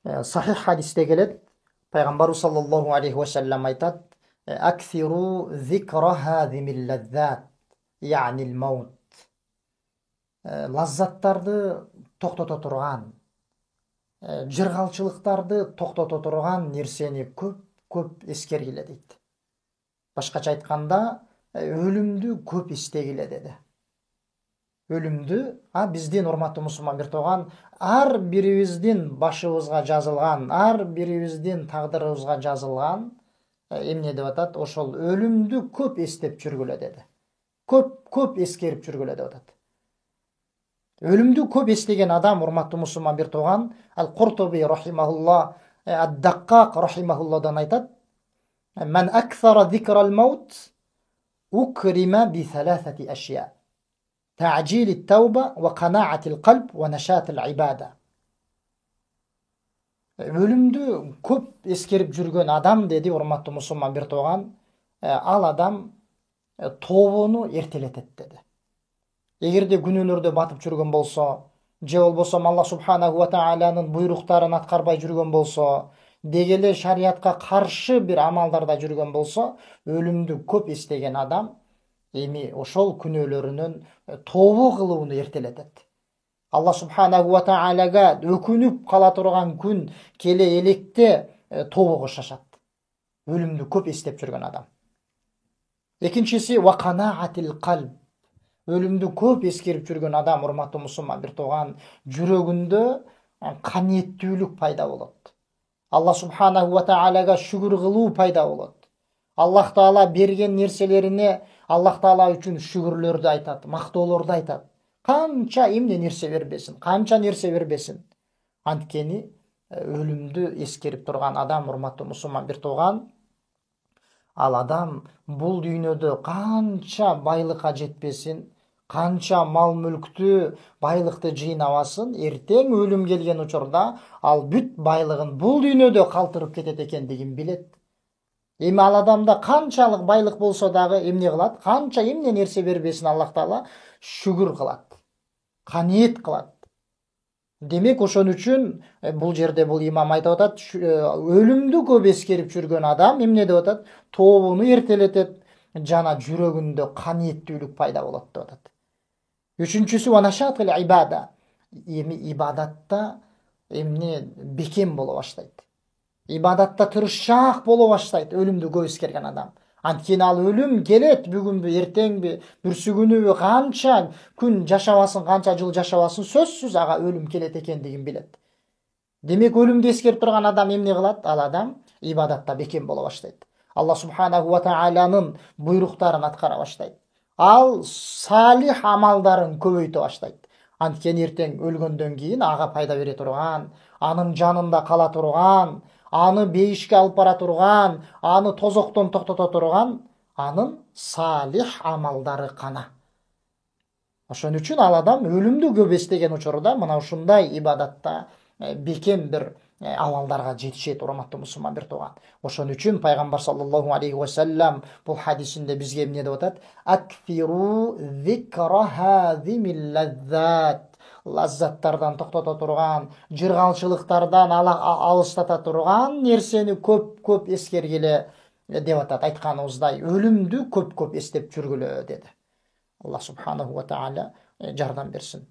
Sahih hadiste gelet. Peygamber sallallahu aleyhi ve sellem aytat. Akthiru zikra hazimil lezzat. Ya'nil maut. Lazzаттарды тоқтата тұрған, жырғалшылықтарды тоқтата тұрған нәрсені көп ескергіле дейді. Башқаша айтқанда, өлімді көп істегіле деді. Өлімді, бізден урматтуу мусулман биртоган, ар бирибиздин башыбызга жазылган, ар бирибиздин тагдырыбызга жазылган эмне деп атат? Ошол өлүмдү көп эстеп жүргүлө деди. Көп эскерип жүргүлө деп атат. Өлүмдү көп эстеген адам, урматтуу мусулман биртоган, Ал-Куртуби рахимахулла, Ад-Даккак рахимахулладан айтат: "Мен аксара зикрал маут укрима би саласати ашья. تعجيل التوبة وقناعة القلب ونشاط العبادة." Өлімді көп ескеріп жүрген адам деді, урматтуу мусулман биртоган, ал адам тобуну эртелетет деді. Эгерде күнөөлөрдө батып жүргөн болсо, же болбосо Алла субханаху ва тааланын буйруктарын аткарбай жүргөн болсо, дегеле шариятка каршы бир амалдарда жүргөн болсо, өлүмдү көп эстеген адам эми ошол күнөөлөрүнөн тобо кылууну эртелетет. Алла субханаху ва таалага өкүнүп кала турган күн келе электе тобого шашат. Өлүмдү көп эстеп жүргөн адам. Экинчиси ва канаатил калб. Өлүмдү көп эскерип жүргөн адам, урматтуу мусулман биртоган, жүрөгүндө каниеттүүлүк пайда болот. Алла субханаху ва таалага шүгүр кылуу пайда болот. Аллах Таала берген нерселерине Аллах Таала үчүн шүгүрлөрдү айтат, мактоолорду айтат. Канча эмне нерсе бербесин, канча нерсе бербесин. Анткени өлүмдү эскерип турган адам, урматтуу мусулман биртоган, ал адам бул дүйнөдө канча байлыкка жетпесин, канча мал мүлктү, байлыкты жыйнабасын, эртең өлүм келген учурда ал бүт байлыгын бул дүйнөдө калтырып кетет экендигин билет. Эми ал адамда канчалык байлык болсо дагы эмне кылат? Канча эмне нерсе бербесин, Аллах Таала шүгүр кылат, каниет кылат. Демек, ошон үчүн бул жерде бул имам айтып атат, өлүмдү көп эскерип жүргөн адам эмне деп атат? Тобуну эртелетет, жана жүрөгүндө каниеттүүлүк пайда болот деп атат. Үчүнчүсү ванашатыл ибада. Эми ибадатта эмне бекем боло баштайт. Ибадатта тырышчаак боло баштайт өлүмдү көп эскерген адам. Анткени ал өлүм келет, бүгүнбү, эртеңби, бүрсүгүнүбү, канча күн жашабасын, канча жыл жашабасын, сөзсүз ага өлүм келет экендигин билет. Демек, өлүмдү эскерип турган адам эмне кылат? Ал адам ибадатта бекем боло баштайт. Алла субханаху ва тааланын буйруктарын аткара баштайт. Ал салих амалдарын көбөйтө баштайт. Анткени эртең өлгөндөн кийин ага пайда бере турган, анын жанында кала турган, аны бейишке алып бара турган, аны тозоктон токтото турган анын салих амалдары кана. Ошон үчүн ал адам өлүмдү көп эстеген учурда мына ушундай ибадатта бекем бир абалдарга жетишет, урматтуу мусулман биртоган. Ошон үчүн пайгамбар саллаллаху алейхи ва саллям бул хадисинде бизге эмне деп атат? Акфиру зикра хазимил лаззат. Лаззаттардан токтото турган, жыргалчылыктардан алыстата турган нерсени көп эскергиле деп атат. Айтканыбыздай, өлүмдү көп эстеп жүргүлө деди. Алла субханаху ва таала жардам берсин.